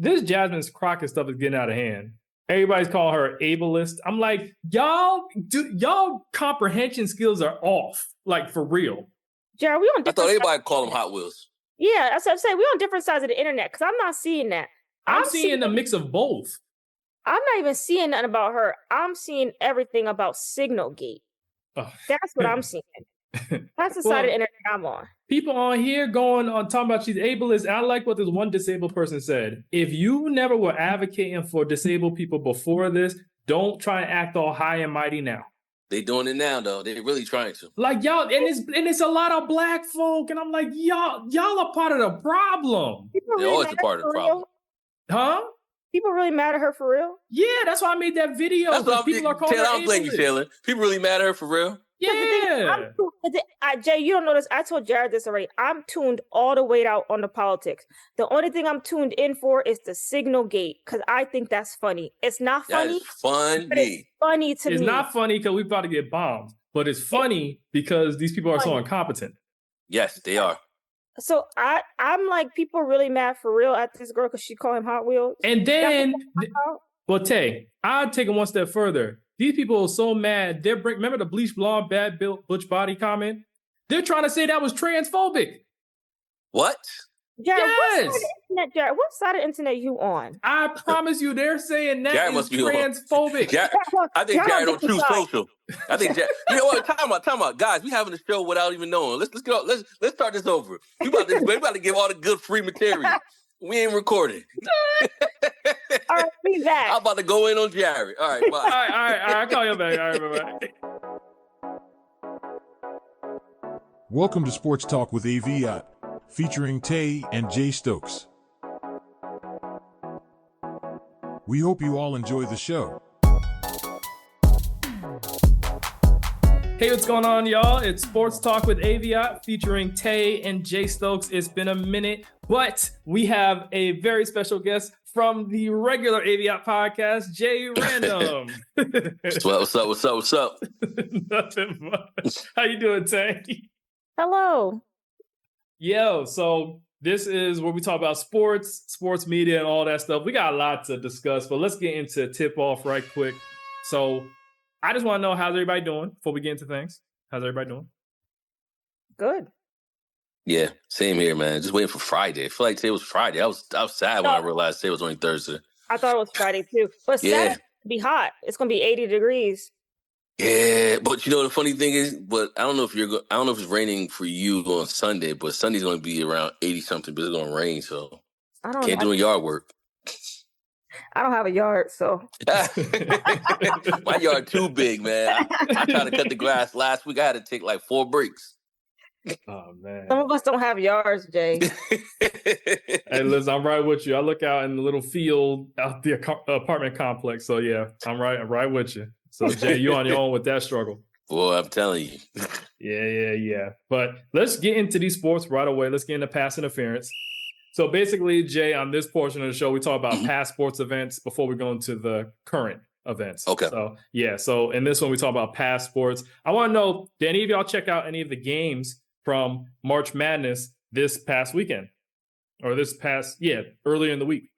This Jasmine Crockett stuff is getting out of hand. Everybody's calling her ableist. I'm like, y'all comprehension skills are off, like for real. Jared, we on different I thought everybody called them Hot Wheels. Yeah, that's what I'm saying. We're on different sides of the internet because I'm not seeing that. I'm seeing a mix of both. I'm not even seeing nothing about her. I'm seeing everything about Signalgate. Oh. That's what I'm seeing. That's the side of the internet I'm on. People on here going on talking about she's ableist. I like what this one disabled person said. If you never were advocating for disabled people before this, don't try and act all high and mighty now. They doing it now though. They're really trying to. Like y'all, and it's a lot of black folk, and I'm like, y'all are part of the problem. They're always a part of the problem. Huh? People really mad at her for real? Yeah, that's why I made that video. That's what people are calling her I don't blame you, Taylor. People really mad at her for real. Yeah. Jay, you don't know this. I told Jared this already. I'm tuned all the way out on the politics. The only thing I'm tuned in for is the Signalgate because I think that's funny. It's not funny. That is funny. It's funny to me. It's not funny because we're about to get bombed, but it's funny because these people are so incompetent. Yes, they are. So I'm like, people are really mad for real at this girl because she called him Hot Wheels. And then, well, Tay, I'll take it one step further. These people are so mad. Remember the bleach blonde, bad built, butch body comment? They're trying to say that was transphobic. What? Jared, what side of the internet you on? I promise you, they're saying that Jared is transphobic. I think Jared on True Social. I think Jared. You know what? Time out, guys. We having a show without even knowing. Let's go. Let's start this over. We about to give all the good free material. We ain't recording. All right, be back. I'm about to go in on Jared. All right, bye. all right. I'll call you back. All right, bye. Welcome to Sports Talk with AVIOT, featuring Tay and Jay Stokes. We hope you all enjoy the show. Hey, what's going on, y'all? It's Sports Talk with AVIOT featuring Tay and Jay Stokes. It's been a minute, but we have a very special guest from the regular AVIOT podcast, Jay Random. What's up? Nothing much. How you doing, Tay? Hello. Yo, so this is where we talk about sports media, and all that stuff. We got a lot to discuss, but let's get into tip-off right quick. So I just want to know, how's everybody doing before we get into things? How's everybody doing? Good. Yeah, same here, man. Just waiting for Friday. I feel like today was Friday. I was sad when I realized today was only Thursday. I thought it was Friday too. But Saturday will be hot. It's going to be 80 degrees. Yeah, but you know the funny thing is, but I don't know if it's raining for you on Sunday, but Sunday's going to be around 80 something, but it's going to rain, so can't do yard work. I don't have a yard, so my yard too big, man. I tried to cut the grass last week. I had to take like 4 breaks. Oh man, some of us don't have yards, Jay. Hey, listen, I'm right with you. I look out in the little field out the apartment complex. So yeah, I'm right with you. So Jay, you on your own with that struggle. Boy, I'm telling you. Yeah. But let's get into these sports right away. Let's get into pass interference. So basically, Jay, on this portion of the show, we talk about past sports events before we go into the current events. Okay. So in this one, we talk about past sports. I want to know, did any of y'all check out any of the games from March Madness this past weekend? Or earlier in the week?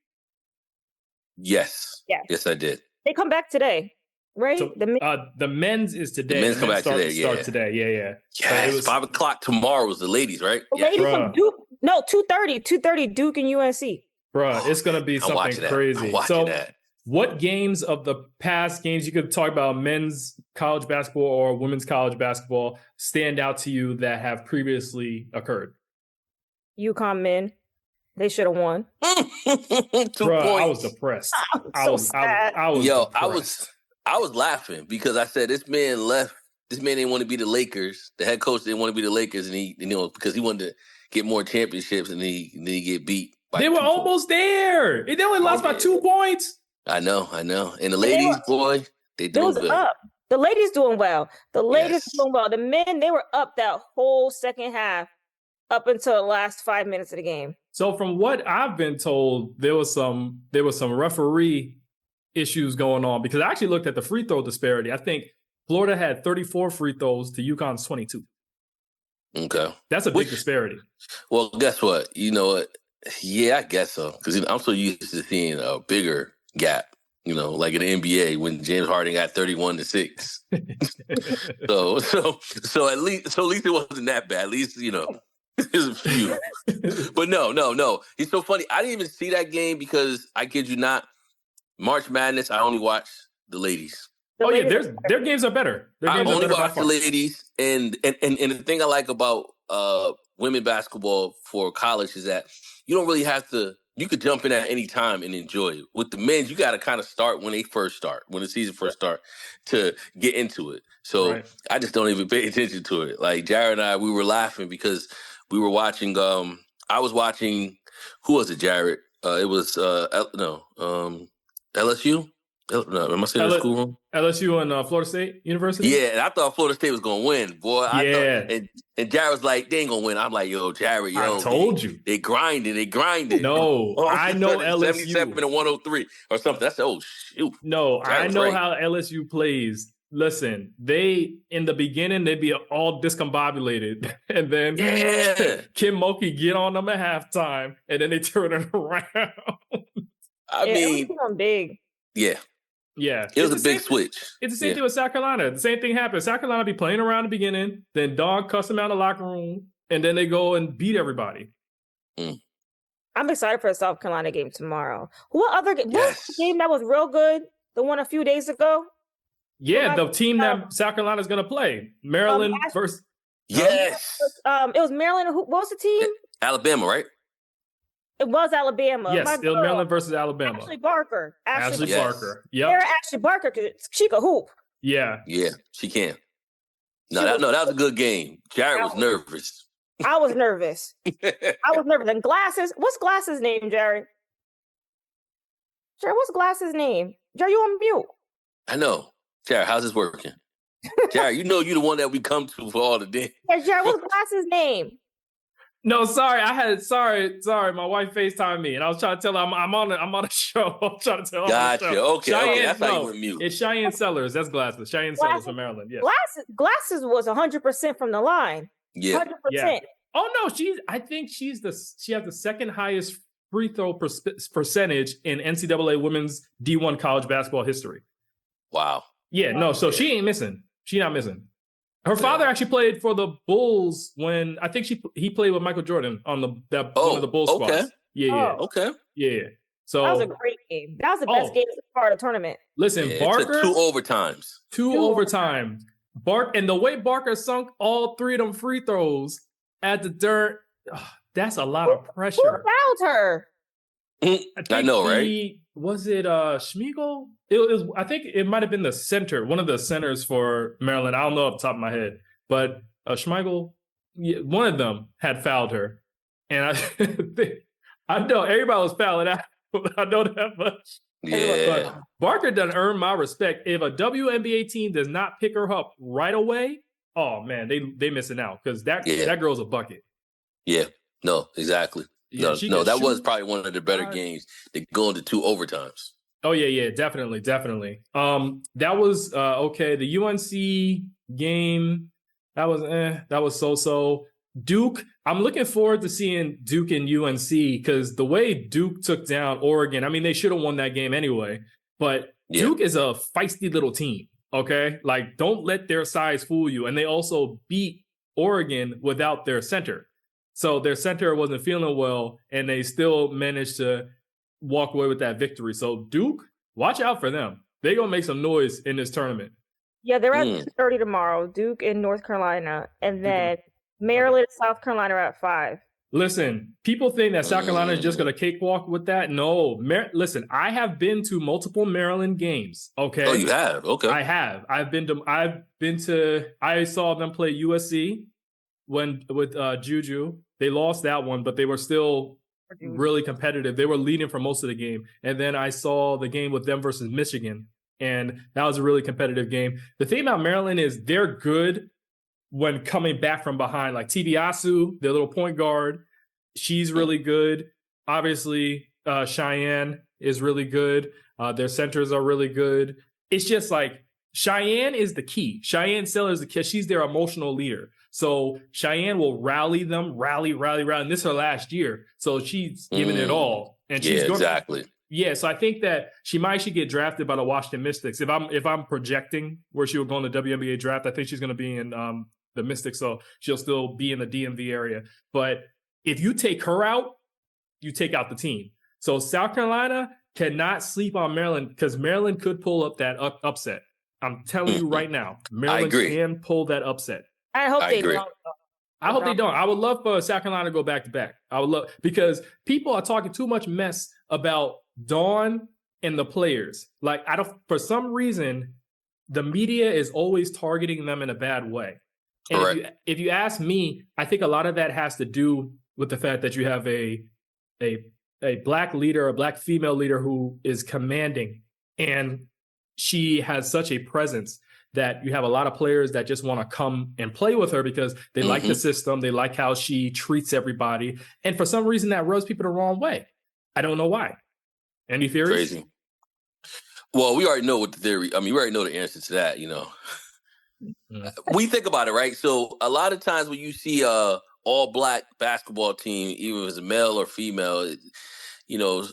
Yes. Yeah. Yes, I did. They come back today, right? So, the men's is today. The men's come back today, start today, yeah. Yeah, it's 5 o'clock tomorrow was the ladies, right? The ladies from Duke. No, 2:30 Duke and UNC. Bruh, it's going to be something crazy. I'm watching that. What games of the past games you could talk about men's college basketball or women's college basketball stand out to you that have previously occurred? UConn men. They should have won. 2 points. I was depressed. I was depressed. I was laughing because I said this man left. This man didn't want to be the Lakers. The head coach didn't want to be the Lakers, and because he wanted to get more championships, and he get beat. They were almost there. They only lost by 2 points. I know. And the ladies, they doing good. Up. The ladies doing well. Doing well. The men, they were up that whole second half up until the last 5 minutes of the game. So from what I've been told, there was some referee issues going on, because I actually looked at the free throw disparity. I think Florida had 34 free throws to UConn's 22. Okay. That's a big disparity. Well, guess what? You know what? Yeah, I guess so. Because I'm so used to seeing a bigger gap. Like in the NBA when James Harden got 31-6. So at least it wasn't that bad. At least there's a few. But no. It's so funny. I didn't even see that game because I kid you not, March Madness. I only watch the ladies. Yeah, their games are better. I only watch the ladies, and the thing I like about women basketball for college is that you don't really have to. You could jump in at any time and enjoy it. With the men's, you got to kind of start when the season first start, to get into it. So right. I just don't even pay attention to it. Like Jared and I, we were laughing because we were watching. I was watching. Who was it, Jared? It was LSU. No, am I saying the school wrong? LSU and Florida State University? Yeah, and I thought Florida State was going to win, boy. And Jared was like, they ain't going to win. I'm like, yo, Jared, I told you. They grinded. No, I know LSU. 77 and 103 or something. That's, oh, shoot. No, Jared's I know how LSU plays. Listen, in the beginning, they'd be all discombobulated. And then Kim Mulkey get on them at halftime, and then they turn it around. I mean. It was big. Yeah. Yeah. It was a big switch. It's the same thing with South Carolina. The same thing happened. South Carolina be playing around the beginning, then Dog cuss them out in the locker room, and then they go and beat everybody. I'm excited for the South Carolina game tomorrow. What other game? What game that was real good? The one a few days ago? Yeah, the team that South Carolina is going to play. Maryland versus... Yes. It was Maryland. What was the team? Alabama, right? It was Alabama. Yes, it was Maryland versus Alabama. Ashley Barker. Barker. Yep. Sarah Ashley Barker, she could hoop. Yeah. Yeah, she can. That was a good game. Jared was nervous. I was nervous. And Glasses, what's Glasses' name, Jared? Jared, what's Glasses' name? Jared, you on mute. I know. Jared, how's this working? Jared, you know you're the one that we come to for all the day. Yeah, Jared, what's Glasses' name? No, sorry. My wife FaceTimed me, and I was trying to tell her I'm on a show. I'm trying to tell her. Gotcha. On the show. Okay. Cheyenne, That's how you went mute. It's Cheyenne Sellers. That's Glasses. Cheyenne Sellers from Maryland. Yes. Glasses was 100% from the line. Yeah. 100%. Yeah. Oh no, I think she has the second highest free throw percentage in NCAA women's D1 college basketball history. Wow. Yeah. No. So she ain't missing. She not missing. Her father actually played for the Bulls when I think he played with Michael Jordan on one of the Bulls squads. Yeah. Okay. Yeah. So that was a great game. That was the best game so far of the tournament. Listen, Barker, 2 overtimes. 2 overtimes. And the way Barker sunk all 3 of them free throws at the dirt, that's a lot of pressure. Who fouled her? I know, right? Was it Schmiegel? It was. I think it might have been the center, one of the centers for Maryland. I don't know off the top of my head, but Schmiegel, one of them had fouled her, and I know everybody was fouling out. I know that much. Yeah. But Barker doesn't earn my respect. If a WNBA team does not pick her up right away, oh man, they missing out because that girl's a bucket. Yeah. No, exactly. Yeah, that was probably one of the better games to go into 2 overtimes. Oh yeah, definitely. That was okay. The UNC game, that was so. Duke, I'm looking forward to seeing Duke and UNC because the way Duke took down Oregon, I mean, they should have won that game anyway. But Duke is a feisty little team. Okay, like don't let their size fool you. And they also beat Oregon without their center. So their center wasn't feeling well, and they still managed to walk away with that victory. So Duke, watch out for them. They're going to make some noise in this tournament. Yeah, they're at 2:30 tomorrow, Duke in North Carolina. And then Maryland and South Carolina are at 5. Listen, people think that South Carolina is just going to cakewalk with that. No. Listen, I have been to multiple Maryland games, okay? Oh, you have? Okay. I have. I saw them play USC with Juju. They lost that one, but they were still really competitive. They were leading for most of the game. And then I saw the game with them versus Michigan, and that was a really competitive game. The thing about Maryland is they're good when coming back from behind. Like Tibiasu, their little point guard, she's really good. Obviously, Cheyenne is really good. Their centers are really good. It's just like Cheyenne is the key. Cheyenne Sellers is the key. She's their emotional leader. So Cheyenne will rally them, rally. And this is her last year. So she's giving it all. And she's going exactly. Yeah, so I think that she might actually get drafted by the Washington Mystics. If I'm projecting where she will go in the WNBA draft, I think she's going to be in the Mystics, so she'll still be in the DMV area. But if you take her out, you take out the team. So South Carolina cannot sleep on Maryland because Maryland could pull up that upset. I'm telling you right now, Maryland can pull that upset. I hope they don't. I hope they don't. I would love for South Carolina to go back to back. I would love, because people are talking too much mess about Dawn and the players. Like, for some reason, the media is always targeting them in a bad way. And if you ask me, I think a lot of that has to do with the fact that you have a black leader, a black female leader who is commanding, and she has such a presence that you have a lot of players that just want to come and play with her because they like the system. They like how she treats everybody. And for some reason that rubs people the wrong way. I don't know why. Any theories? Crazy. Well, we already know what the theory, we already know the answer to that, We think about it, right? So a lot of times when you see all black basketball team, even if it's a male or female,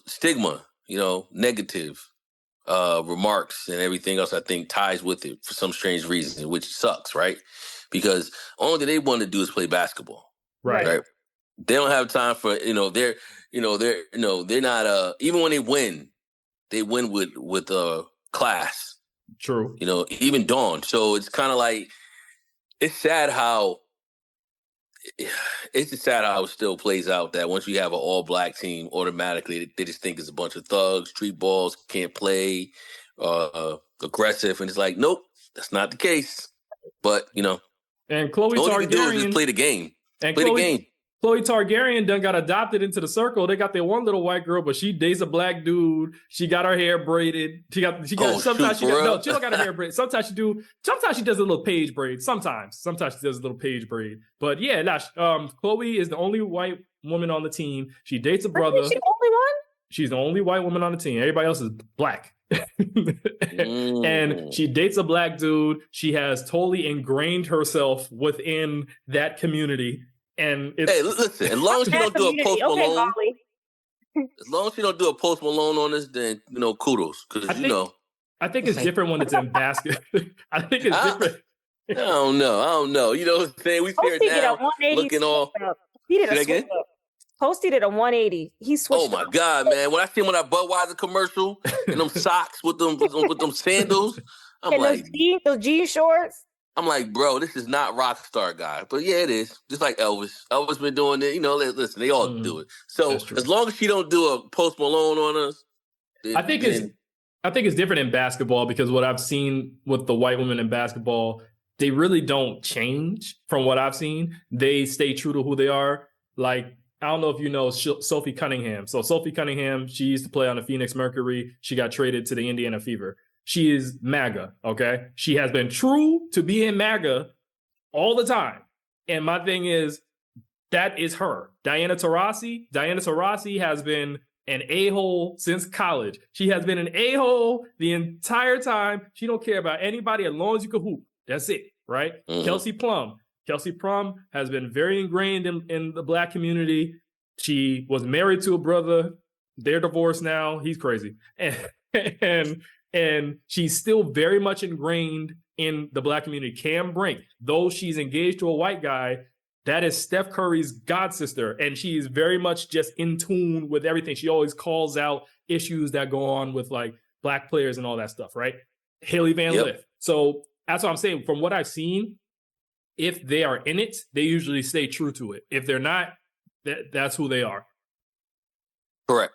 stigma, negative remarks and everything else, I think ties with it for some strange reason, which sucks, right? Because all they want to do is play basketball, right? They don't have time for they're not even when they win with class. True. Even Dawn. So it's kind of like it's sad how it still plays out that once you have an all black team, automatically they just think it's a bunch of thugs, street balls, can't play, aggressive, and it's like, nope, that's not the case. But and Chloe all Targaryen you can do is just play the game. And play the game. Chloe Targaryen done got adopted into the circle. They got their one little white girl, but she dates a black dude. She got her hair braided. She don't got her hair braided. Sometimes she does a little page braid. Sometimes she does a little page braid. But yeah, Chloe is the only white woman on the team. She dates a brother. Is she the only one? She's the only white woman on the team. Everybody else is black. And she dates a black dude. She has totally ingrained herself within that community. And hey, listen, as long as you don't do a Post Malone, as long as you don't do a Post Malone on this, then kudos, because I think it's different when it's in basket. I think it's different. I don't know. You know what I'm saying? We here now looking all. He did a switch up. Posty did a 180. He switched. Oh my God, man! When I see him on that Budweiser commercial and them socks with them sandals, I'm and like those jean shorts. I'm like, bro, this is not rock star guy. But yeah, it is. Just like Elvis. Elvis been doing it. Listen, they all do it. So as long as she don't do a Post Malone on us, I think it's different in basketball, because what I've seen with the white women in basketball, they really don't change from what I've seen. They stay true to who they are. Like, I don't know if you know Sophie Cunningham. So Sophie Cunningham, she used to play on the Phoenix Mercury. She got traded to the Indiana Fever. She is MAGA, okay? She has been true to being MAGA all the time. And my thing is, that is her. Diana Taurasi has been an a-hole since college. She has been an a-hole the entire time. She don't care about anybody as long as you can hoop. That's it, right? Mm-hmm. Kelsey Plum has been very ingrained in the black community. She was married to a brother. They're divorced now. He's crazy. And she's still very much ingrained in the black community. Cam Brink, though she's engaged to a white guy, that is Steph Curry's god sister. And she's very much just in tune with everything. She always calls out issues that go on with like black players and all that stuff, right? Haley Van Lith. So that's what I'm saying. From what I've seen, if they are in it, they usually stay true to it. If they're not, that's who they are. Correct.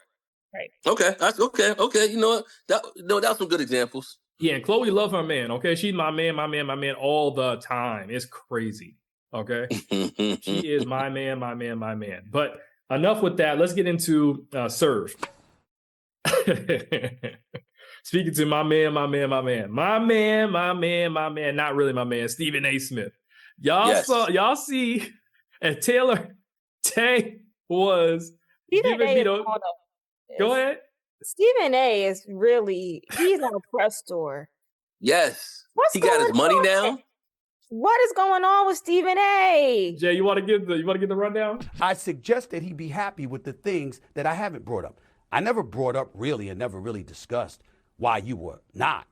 Right. Okay. That's okay. Okay. You know what? That's some good examples. Yeah, and Chloe loves her man. Okay, she's my man all the time. It's crazy. Okay, she is my man. But enough with that. Let's get into serve. Speaking to my man. Not really my man. Stephen A. Smith. Y'all see, and Tay was Stephen A. Go ahead. Stephen A. is really, he's on a press tour. Yes. He got his money now. What is going on with Stephen A? Jay, you want to give the rundown? I suggest that he be happy with the things that I haven't brought up. I never brought up really and never really discussed why you were not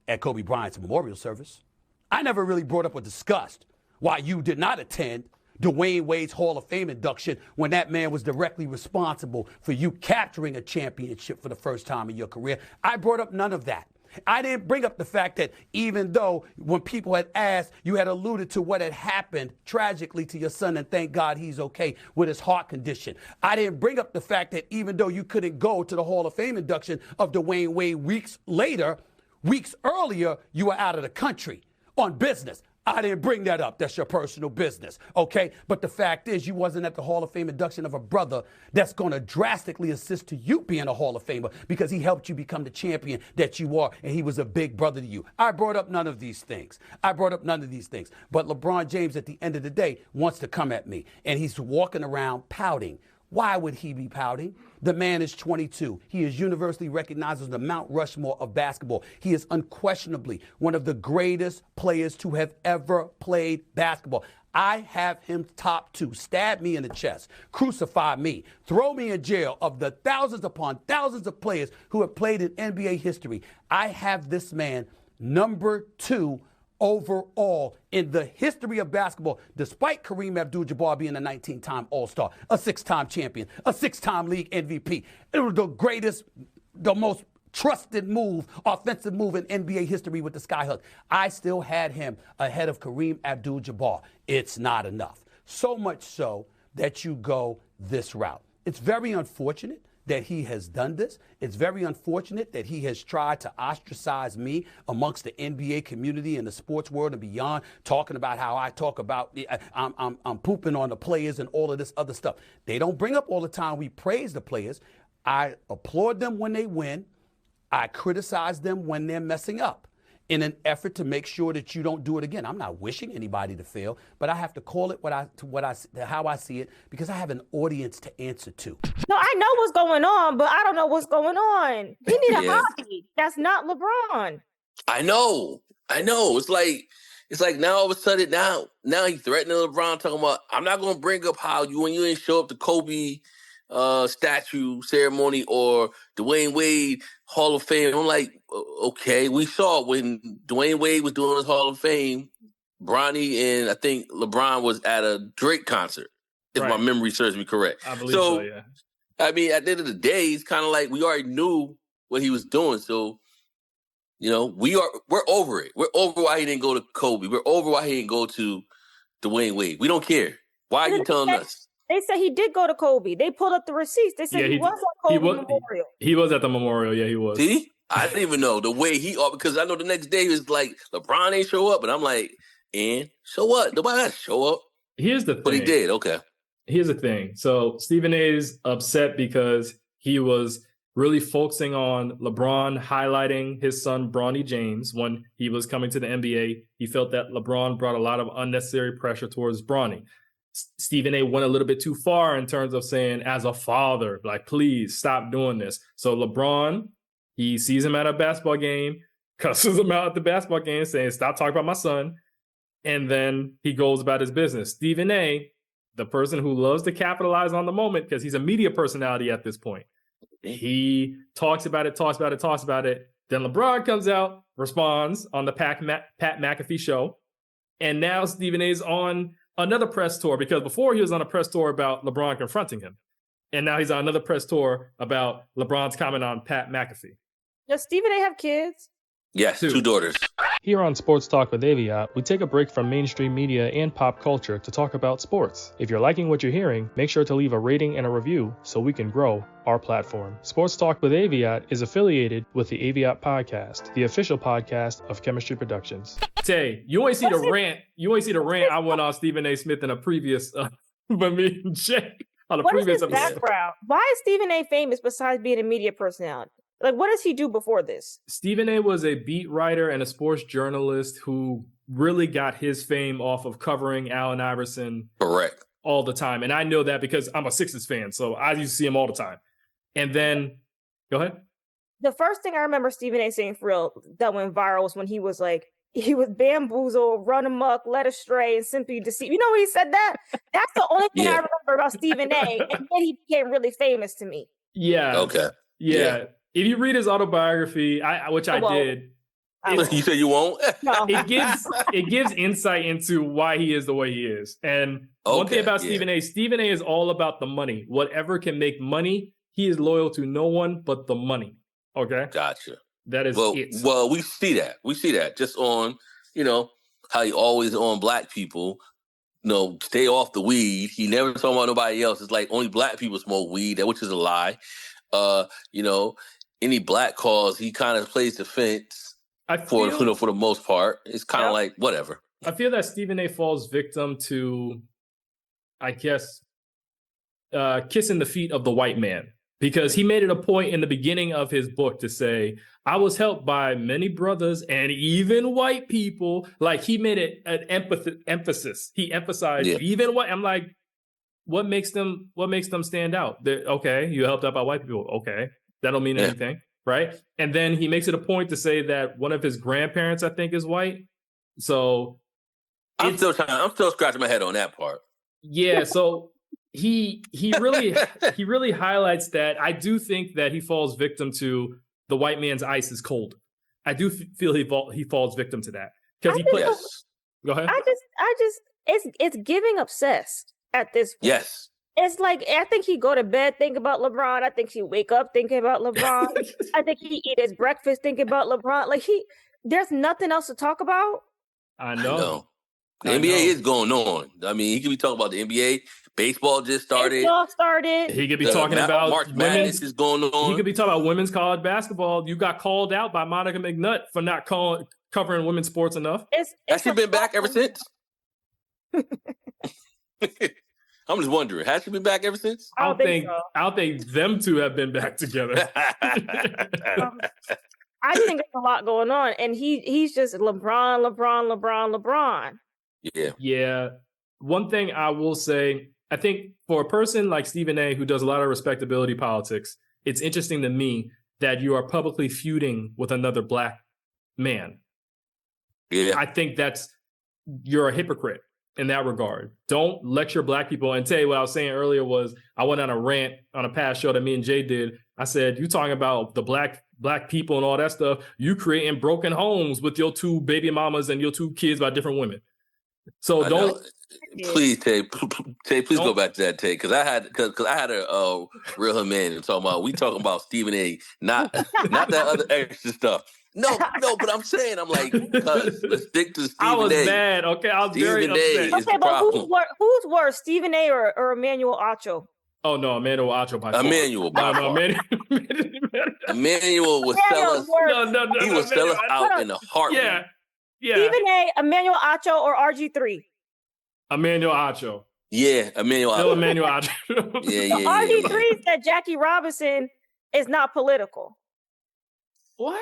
at Kobe Bryant's memorial service. I never really brought up or discussed why you did not attend Dwayne Wade's Hall of Fame induction when that man was directly responsible for you capturing a championship for the first time in your career. I brought up none of that. I didn't bring up the fact that even though when people had asked, you had alluded to what had happened tragically to your son, and thank God he's okay with his heart condition. I didn't bring up the fact that even though you couldn't go to the Hall of Fame induction of Dwayne Wade weeks earlier, you were out of the country on business. I didn't bring that up. That's your personal business, okay? But the fact is, you wasn't at the Hall of Fame induction of a brother that's going to drastically assist to you being a Hall of Famer because he helped you become the champion that you are, and he was a big brother to you. I brought up none of these things. But LeBron James, at the end of the day, wants to come at me, and he's walking around pouting. Why would he be pouting? The man is 22. He is universally recognized as the Mount Rushmore of basketball. He is unquestionably one of the greatest players to have ever played basketball. I have him top 2. Stab me in the chest. Crucify me. Throw me in jail. Of the thousands upon thousands of players who have played in NBA history, I have this man number 2 overall in the history of basketball, despite Kareem Abdul-Jabbar being a 19-time All-Star, a 6-time champion, a 6-time league MVP. It was the greatest, the most trusted move, offensive move in NBA history with the Skyhook. I still had him ahead of Kareem Abdul-Jabbar. It's not enough. So much so that you go this route. It's very unfortunate that he has done this. It's very unfortunate that he has tried to ostracize me amongst the NBA community and the sports world and beyond, talking about how I talk about I'm pooping on the players and all of this other stuff. They don't bring up all the time we praise the players. I applaud them when they win. I criticize them when they're messing up in an effort to make sure that you don't do it again. I'm not wishing anybody to fail, but I have to call it how I see it because I have an audience to answer to. No, I know what's going on, but I don't know what's going on. He need a hobby. That's not LeBron. I know. It's like now all of a sudden now he threatening LeBron, talking about I'm not gonna bring up how when you ain't show up to Kobe statue ceremony or Dwayne Wade Hall of Fame. I'm like, okay, we saw when Dwayne Wade was doing his Hall of Fame, Bronny and I think LeBron was at a Drake concert, if my memory serves me correct. I believe so, yeah. I mean, at the end of the day, it's kind of like we already knew what he was doing. So, you know, we're over it. We're over why he didn't go to Kobe. We're over why he didn't go to Dwayne Wade. We don't care. Why are you telling us? They said he did go to Kobe. They pulled up the receipts. They said he was at Kobe Memorial. He was at the memorial. Yeah, he was. See? I didn't even know the way because I know the next day he was like, LeBron ain't show up. And I'm like, and so what? Nobody got to show up. Here's the thing. But he did. Okay. Here's the thing. So Stephen A is upset because he was really focusing on LeBron highlighting his son, Bronny James, when he was coming to the NBA. He felt that LeBron brought a lot of unnecessary pressure towards Bronny. Stephen A went a little bit too far in terms of saying, as a father, like, please stop doing this. So LeBron, he sees him at a basketball game, cusses him out at the basketball game, saying, stop talking about my son. And then he goes about his business. Stephen A, the person who loves to capitalize on the moment, because he's a media personality at this point, he talks about it. Then LeBron comes out, responds on the Pat McAfee show. And now Stephen A's on another press tour, because before he was on a press tour about LeBron confronting him. And now he's on another press tour about LeBron's comment on Pat McAfee. Does Stephen A have kids? Yes, 2 daughters. Here on Sports Talk with AVIOT, we take a break from mainstream media and pop culture to talk about sports. If you're liking what you're hearing, make sure to leave a rating and a review so we can grow our platform. Sports Talk with AVIOT is affiliated with the AVIOT podcast, the official podcast of Chemistry Productions. Tay, you ain't see the rant I went on Stephen A. Smith in a previous, but me and Jay on a previous episode. Background? Why is Stephen A. famous besides being a media personality? Like, what does he do before this? Stephen A. was a beat writer and a sports journalist who really got his fame off of covering Allen Iverson Correct. all the time. And I know that because I'm a Sixers fan, so I used to see him all the time. And then, go ahead. The first thing I remember Stephen A. saying for real that went viral was when he was like, he was bamboozled, run amok, led astray, and simply deceived. You know when he said that? That's the only thing I remember about Stephen A. And then he became really famous to me. Yeah. Okay. Yeah. If you read his autobiography, which I did, you say you won't? No. it gives insight into why he is the way he is. And one thing about Stephen A. is all about the money. Whatever can make money, he is loyal to no one but the money. Okay. Gotcha. That is it. Well, we see that. We see that just on, how he always on black people, stay off the weed. He never talking about nobody else. It's like only black people smoke weed, which is a lie. Any black cause, he kind of plays defense for the most part. It's kind of like whatever. I feel that Stephen A. falls victim to, I guess, kissing the feet of the white man. Because he made it a point in the beginning of his book to say, I was helped by many brothers and even white people. Like, he made it an emphasis. He emphasized even white. I'm like, what makes them stand out? Okay, you helped out by white people. Okay, that don't mean anything, right? And then he makes it a point to say that one of his grandparents, I think, is white. So I'm still scratching my head on that part. Yeah, so he really highlights that. I do think that he falls victim to the white man's ice is cold. I do feel he falls victim to that because he plays. Go ahead. I just it's giving obsessed at this point. Yes. It's like, I think he go to bed thinking about LeBron. I think he wake up thinking about LeBron. I think he eat his breakfast thinking about LeBron. Like, there's nothing else to talk about. I know. The NBA is going on. I mean, he could be talking about the NBA. Baseball just started. He could be talking about March Madness is going on. He could be talking about women's college basketball. You got called out by Monica McNutt for not covering women's sports enough. Has she been back ever since? I'm just wondering, has she been back ever since? I don't think them two have been back together. I think there's a lot going on, and he's just LeBron. Yeah. One thing I will say, I think for a person like Stephen A., who does a lot of respectability politics, it's interesting to me that you are publicly feuding with another black man. Yeah. I think you're a hypocrite in that regard. Don't lecture black people. And tell you what I was saying earlier was, I went on a rant on a past show that me and Jay did. I said, you talking about the black people and all that stuff, you creating broken homes with your two baby mamas and your two kids by different women. So please, Tay, please go back to that, Tay, because I had a real man talking about Stephen A. Not that other extra stuff. No, but I'm saying, let's stick to Stephen A. I was mad. Okay, I was very upset. Okay, but who's worse, Stephen A. or Emmanuel Acho? Oh no, Emmanuel Acho by far. Emmanuel would sell us. He would sell us out in a heartbeat. Yeah. Stephen A., Emmanuel Acho, or RG3? Emmanuel Acho. Yeah, Emmanuel Acho. Emmanuel Acho. RG3 said Jackie Robinson is not political. What?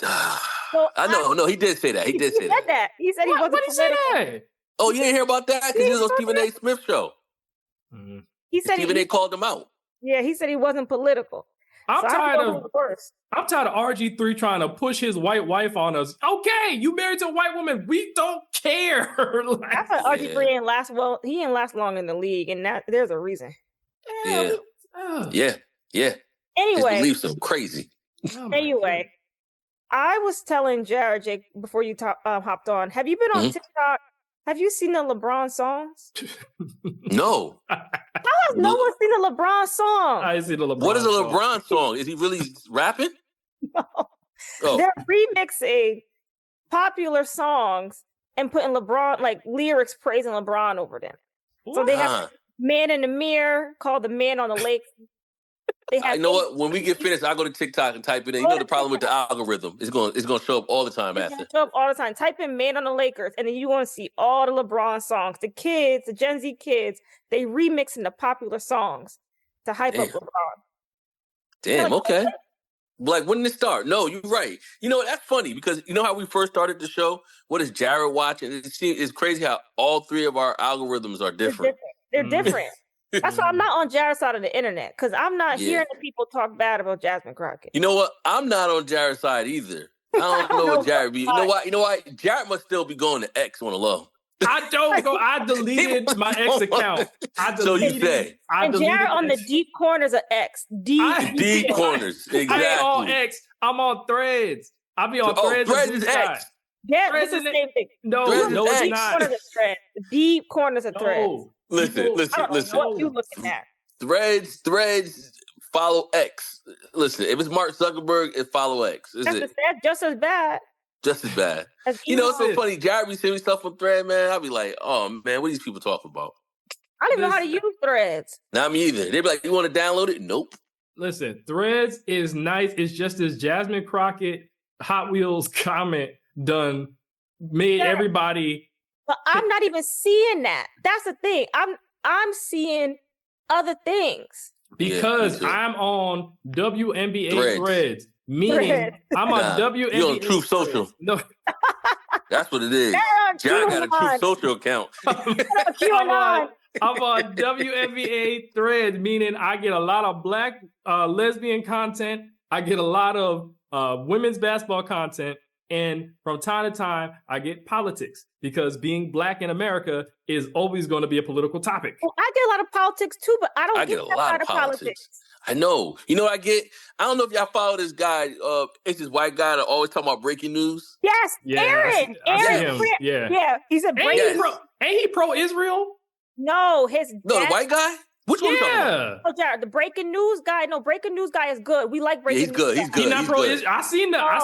I know. No, he did say that. He said that. He said he wasn't political. What did he say? Oh, you didn't hear about that? Because he was on Stephen A. Smith's show. Mm-hmm. He said Stephen A. called him out. Yeah, he said he wasn't political. I'm tired of RG3 trying to push his white wife on us. Okay, you married to a white woman. We don't care. I thought RG3 didn't last well. He didn't last long in the league, and there's a reason. Yeah. Anyway, his beliefs are crazy. Anyway, I was telling Jared, Jake, before you hopped on. Have you been on TikTok? Have you seen the LeBron songs? No. How has no one seen a LeBron song? I see the LeBron. What is a LeBron song? Is he really rapping? No. Oh. They're remixing popular songs and putting LeBron, like, lyrics praising LeBron over them. So they have Man in the Mirror called The Man on the Lake. You know what? When we get finished, I'll go to TikTok and type it in. You know the problem with the algorithm? It's going to show up all the time after. Show up all the time. Type in Man on the Lakers, and then you want to see all the LeBron songs. The kids, the Gen Z kids, they remixing the popular songs to hype up LeBron. Damn, okay. Like, when did it start? No, you're right. You know, that's funny because you know how we first started the show? What does Jared watch? And it's crazy how all three of our algorithms are different. They're different. That's why I'm not on Jared's side of the internet, because I'm not hearing the people talk bad about Jasmine Crockett. You know what? I'm not on Jared's side either. I don't know what Jared be. You know what? Jared must still be going to X on the low. I don't go. I deleted my X account. So you say. And Jared on the deep corners of X. Deep corners. Exactly. I ain't on X. I'm on Threads. I be on Threads. Threads is X. Yeah, it's the same thing. No, it's not. Deep corners of Threads. Listen. What you looking at? Threads follow X. Listen, if it's Mark Zuckerberg, it follow X. That's just as bad. Just as bad. It's so funny. Jared be sending me stuff on Thread, man. I'll be like, oh, man, what are these people talking about? I don't even know how to use Threads. Not me either. They be like, you want to download it? Nope. Listen, Threads is nice. It's just this Jasmine Crockett Hot Wheels comment made everybody. But I'm not even seeing that. That's the thing. I'm seeing other things. Because I'm on WNBA Threads. Meaning, I'm on WNBA. You're on Truth Social. No. That's what it is. Jared got a Truth Social account. I'm on WNBA Threads, meaning I get a lot of Black lesbian content. I get a lot of women's basketball content. And from time to time, I get politics because being Black in America is always going to be a political topic. Well, I get a lot of politics too, but I don't get a lot of politics. I know. You know what I get? I don't know if y'all follow this guy. It's this white guy that always talking about breaking news. Yes, yeah, Aaron. Yeah. He's a breaking. Ain't he pro-Israel? No, the white guy. Which one? Yeah. Oh, Jared, the breaking news guy. No, breaking news guy is good. We like breaking. He's good. News He's good. He's not pro-Israel. I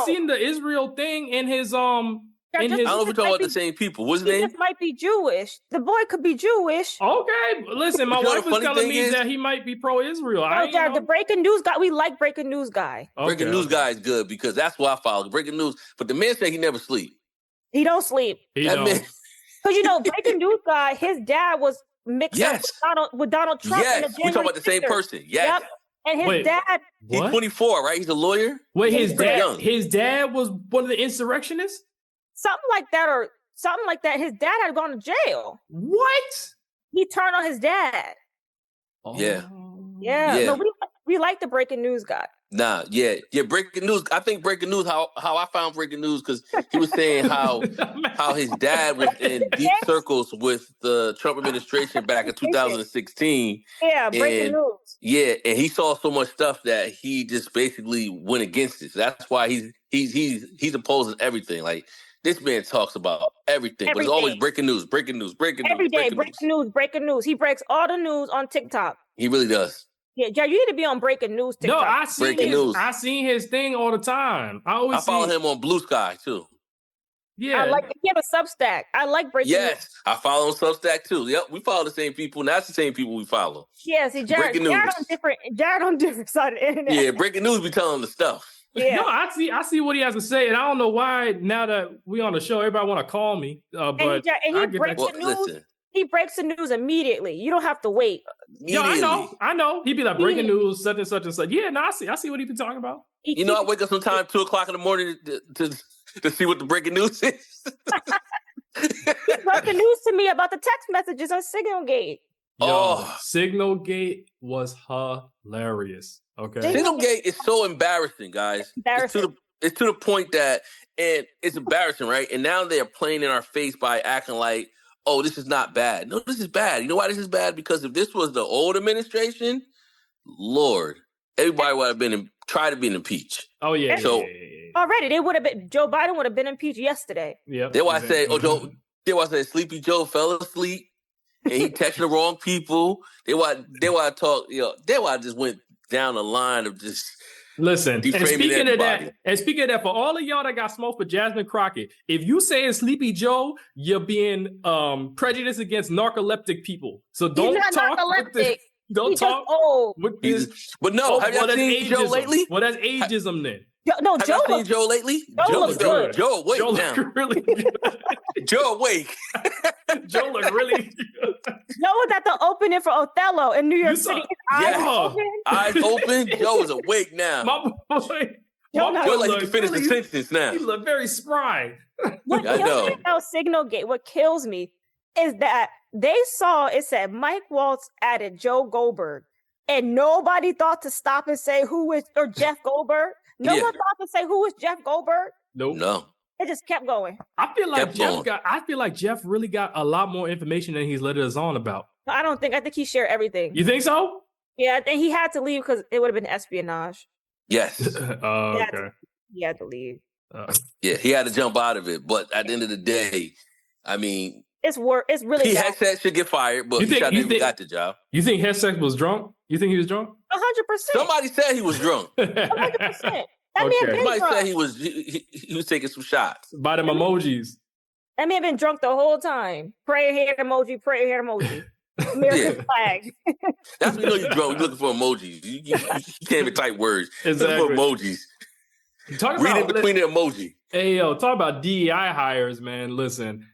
seen the Israel thing in his I don't know if we're talking about the same people. What's his name? He might be Jewish. The boy could be Jewish. Okay, listen, my wife was telling me that he might be pro-Israel. The breaking news guy, we like breaking news guy. Okay. Breaking news guy is good because that's what I follow. Breaking news. But the man said he never sleep. He don't sleep. Because breaking news guy, his dad was mixed up with Donald Trump. Yes, we're talking about the same person. Yes. Yep. And his dad. He's 24, right? He's a lawyer. Wait, his dad was one of the insurrectionists? Something like that. His dad had gone to jail. What? He turned on his dad. Oh. Yeah. No, we like the breaking news guy. Nah, breaking news. I think breaking news. How I found breaking news because he was saying how his dad was in deep circles with the Trump administration back in 2016. Yeah, breaking news. Yeah, and he saw so much stuff that he just basically went against it. So that's why he's opposing everything. Like this man talks about everything, but it's always breaking news. Every day, breaking news. He breaks all the news on TikTok. He really does. Yeah, Jared, you need to be on breaking news TikTok. No, I seen his thing all the time. I follow him on Blue Sky too. Yeah, he have a Substack. I like breaking news. Yes, I follow on Substack too. Yep, we follow the same people, and that's the same people we follow. Yeah, see, Jared on different side of the internet. Yeah, breaking news be telling the stuff. Yeah. No, I see what he has to say, and I don't know why now that we on the show, everybody want to call me. But he breaks the news. Listen. He breaks the news immediately. You don't have to wait. Yeah, I know. He'd be like breaking news, such and such and such. Yeah, no, I see what he be talking about. I wake up sometime 2:00 in the morning to see what the breaking news is. He broke the news to me about the text messages on Signalgate. Signalgate was hilarious. Okay, Signalgate is so embarrassing, guys. It's to the point that, and it's embarrassing, right? And now they are playing in our face by acting like, oh, this is not bad. No, this is bad. You know why this is bad? Because if this was the old administration, Lord, everybody would have tried to be impeached. Oh yeah. So already Joe Biden would have been impeached yesterday. Yeah. That's why I say Sleepy Joe fell asleep and he texted the wrong people. They why I just went down the line of just. Listen, and speaking of that, for all of y'all that got smoked for Jasmine Crockett, if you say it's Sleepy Joe, you're being prejudiced against narcoleptic people. So don't talk with this. Don't talk with this. But no, have y'all seen Joe lately? Well, that's ageism then. No, have y'all seen Joe lately? Joe looks good. Joe, wait now. Really good. Joe, awake. Joe look really good. Joe was at the opening for Othello in New York City. Eyes open. Joe is awake now. My boy. Joe like he can finish the sentence now. He look very spry. What kills me about Signalgate, what kills me is that they saw it said Mike Waltz added Joe Goldberg, and nobody thought to stop and say who is or Jeff Goldberg. No one thought to say who is Jeff Goldberg. Nope. No. It just kept going. I feel like Kept Jeff really got a lot more information than he's let us on about. I think he shared everything. You think so? Yeah, I think he had to leave because it would have been espionage. Yes. Okay. He had to leave. Yeah, he had to jump out of it. But at the end of the day, I mean, It's really he bad. said should get fired, but he got the job. You think Hesek was drunk? You think he was drunk? 100%. Somebody said he was drunk. 100%. That Okay. man been Somebody drunk. said he was taking some shots. By them emojis. That man been drunk the whole time. Prayer hand emoji, prayer hand emoji. American flag. That's when you know you're drunk. You're looking for emojis. You can't even type words. Exactly. Look for emojis. Read in between the emoji. Hey, yo, talk about DEI hires, man. Listen,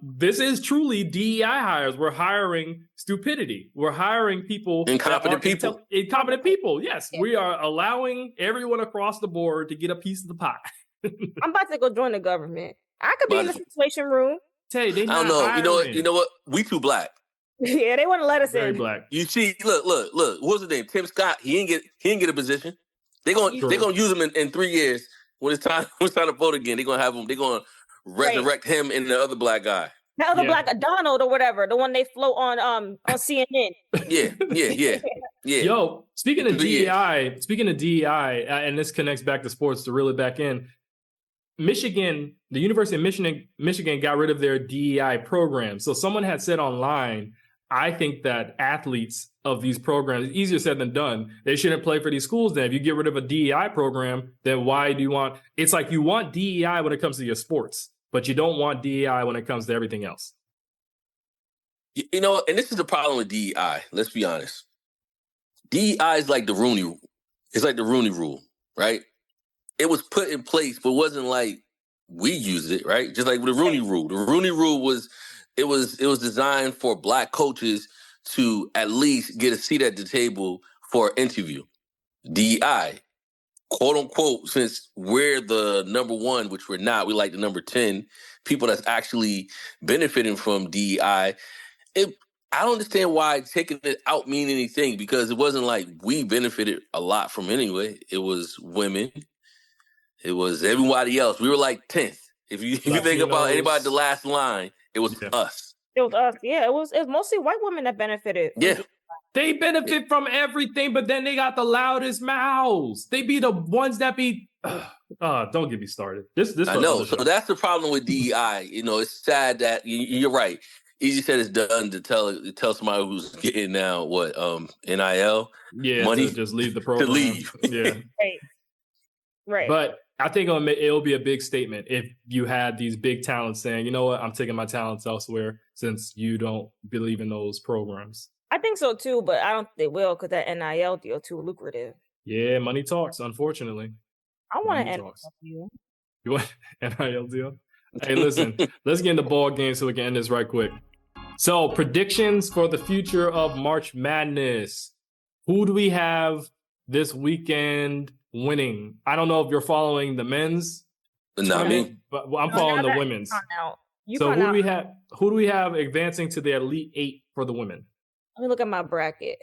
this is truly DEI hires. We're hiring stupidity. We're hiring people. Incompetent people. Incompetent people, yes. Yeah. We are allowing everyone across the board to get a piece of the pie. I'm about to go join the government. I could be in the situation room. Tay, they I don't know. Hiring. You know what? We too black. Yeah, they want to let us Very in. black. You see, look. What's his name? Tim Scott. He didn't get a position. They're gonna use him in 3 years when it's time to vote again. They're gonna have him. They're gonna resurrect him and the other black guy. The other black Donald or whatever, the one they float on CNN. Yeah. Yo, speaking of DEI, and this connects back to sports to reel it back in. Michigan, the University of Michigan got rid of their DEI program. So someone had said online, I think that athletes of these programs, it's easier said than done. They shouldn't play for these schools then. If you get rid of a DEI program, then why do you want, it's like you want DEI when it comes to your sports, but you don't want DEI when it comes to everything else. You know, and this is the problem with DEI. Let's be honest. DEI is like the Rooney Rule. It's like the Rooney Rule, right? It was put in place, but it wasn't like we used it, right? Just like with the Rooney Rule. The Rooney Rule was designed for black coaches to at least get a seat at the table for an interview. DEI, quote unquote, since we're the number one, which we're not, we like the number 10, people that's actually benefiting from DEI. I don't understand why taking it out mean anything, because it wasn't like we benefited a lot from anyway. It was women. It was everybody else. We were like 10th. If you think about anybody at the last line, it was us. It was us. Yeah, it was mostly white women that benefited. Yeah. They benefit from everything, but then they got the loudest mouths. They be the ones that be. Don't get me started. This I know. So that's the problem with DEI. You know, it's sad that you're right. Easy said it's done to tell somebody who's getting now NIL money to just leave the program. To leave. Yeah. Right. But I think it'll be a big statement if you had these big talents saying, you know what, I'm taking my talents elsewhere since you don't believe in those programs. I think so too, but I don't think they will because that NIL deal too lucrative. Yeah, money talks, unfortunately. I want an NIL deal. You want an NIL deal? Hey, listen, let's get in the ball game so we can end this right quick. So, predictions for the future of March Madness. Who do we have this weekend winning? I don't know if you're following the men's. Not me. But I'm following the women's. So who do we have advancing to the Elite Eight for the women? Let me look at my bracket.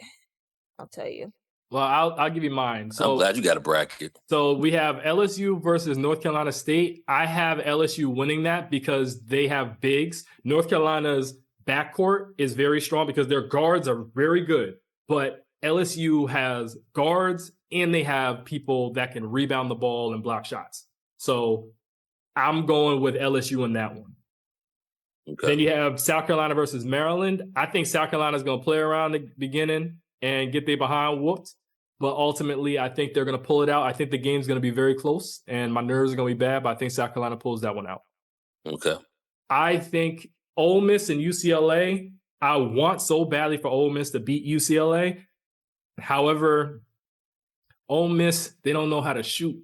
I'll tell you. Well, I'll give you mine. So, I'm glad you got a bracket. So we have LSU versus North Carolina State. I have LSU winning that because they have bigs. North Carolina's backcourt is very strong because their guards are very good. But LSU has guards and they have people that can rebound the ball and block shots. So I'm going with LSU in that one. Okay. Then you have South Carolina versus Maryland. I think South Carolina is going to play around the beginning and get their behind whooped. But ultimately, I think they're going to pull it out. I think the game's going to be very close, and my nerves are going to be bad, but I think South Carolina pulls that one out. Okay. I think Ole Miss and UCLA, I want so badly for Ole Miss to beat UCLA. However, Ole Miss, they don't know how to shoot.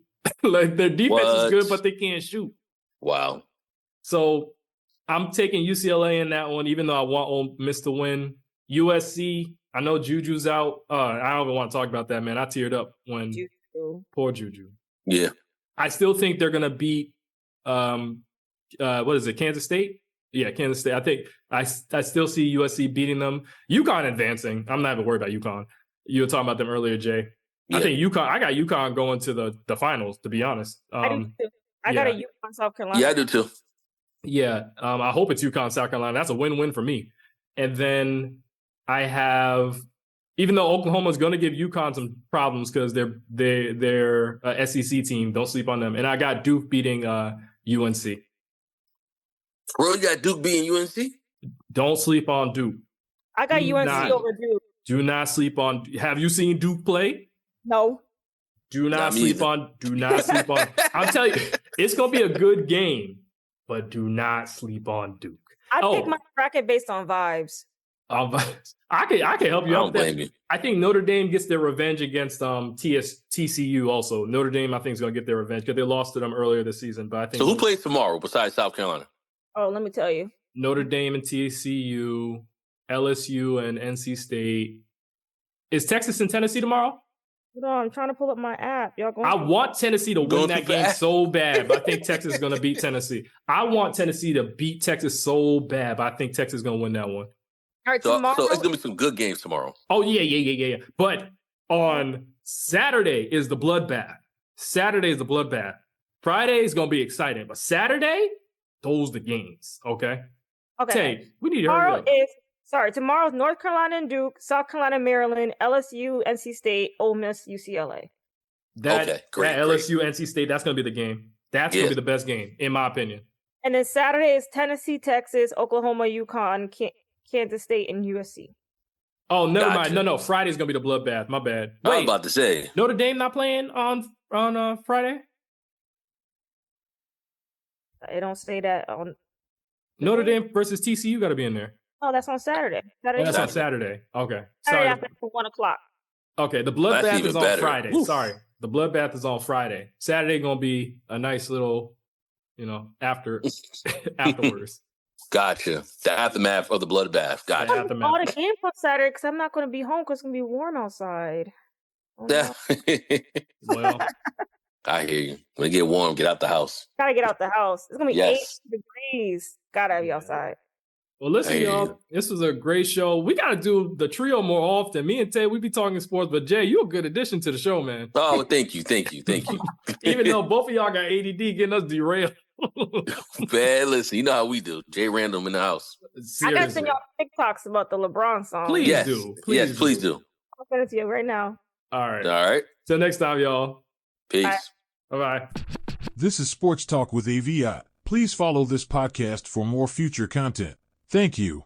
Like, their defense is good, but they can't shoot. Wow. So I'm taking UCLA in that one, even though I want Ole Miss to win. USC, I know Juju's out. I don't even want to talk about that, man. I teared up when poor Juju. Yeah. I still think they're going to beat, what is it, Kansas State? Yeah, Kansas State. I think I still see USC beating them. UConn advancing. I'm not even worried about UConn. You were talking about them earlier, Jay. Yeah. I think UConn, I got UConn going to the finals, to be honest. I do too. I got a UConn, South Carolina. Yeah, I do too. Yeah, I hope it's UConn, South Carolina. That's a win-win for me. And then I have, even though Oklahoma's going to give UConn some problems because they're a SEC team, don't sleep on them. And I got Duke beating UNC. Bro, you got Duke beating UNC? Don't sleep on Duke. I got UNC over Duke. Do not sleep on. Have you seen Duke play? No. Do not sleep on. Do not sleep on. I'll tell you, it's going to be a good game, but do not sleep on Duke. I pick my bracket based on vibes. I can help you out there. I think Notre Dame gets their revenge against TCU also. Notre Dame, I think, is going to get their revenge because they lost to them earlier this season. But I think. So who plays tomorrow besides South Carolina? Oh, let me tell you. Notre Dame and TCU, LSU and NC State. Is Texas and Tennessee tomorrow? No, I'm trying to pull up my app. Y'all going? I want Tennessee to win that game so bad, but I think Texas is going to beat Tennessee. I want Tennessee to beat Texas so bad, but I think Texas is going to win that one. All right, so tomorrow. So it's going to be some good games tomorrow. Oh, yeah. But on Saturday is the bloodbath. Friday is going to be exciting, but Saturday, those are the games, okay? Okay. Tay, we need to hurry up. Tomorrow's North Carolina and Duke, South Carolina, Maryland, LSU, NC State, Ole Miss, UCLA. That LSU, NC State, that's going to be the game. That's going to be the best game, in my opinion. And then Saturday is Tennessee, Texas, Oklahoma, UConn, Kansas State, and USC. Oh, never mind. No. Friday's going to be the bloodbath. My bad. I was about to say. Notre Dame not playing on Friday? It don't say that on... Notre Dame versus TCU got to be in there. Oh, that's on Saturday. That's on Saturday. Okay. Saturday after 1 o'clock. Okay, the bloodbath is on better. Friday. Oof. Sorry. The bloodbath is on Friday. Saturday going to be a nice little, afterwards. Gotcha. The aftermath of the bloodbath. Gotcha. All the games on Saturday because I'm not going to be home because it's going to be warm outside. Oh, no. Well, I hear you. When it get warm, get out the house. Gotta get out the house. It's going to be 8 degrees. Gotta be outside. Well, listen, y'all, this was a great show. We got to do the trio more often. Me and Tay, we be talking sports, but Jay, you're a good addition to the show, man. Oh, thank you. Even though both of y'all got ADD getting us derailed. Man, listen, you know how we do. Jay Random in the house. Seriously. I got to send y'all TikToks about the LeBron song. Please do. Please do. I'll send it to you right now. All right. Till next time, y'all. Peace. Bye-bye. This is Sports Talk with AVIOT. Please follow this podcast for more future content. Thank you.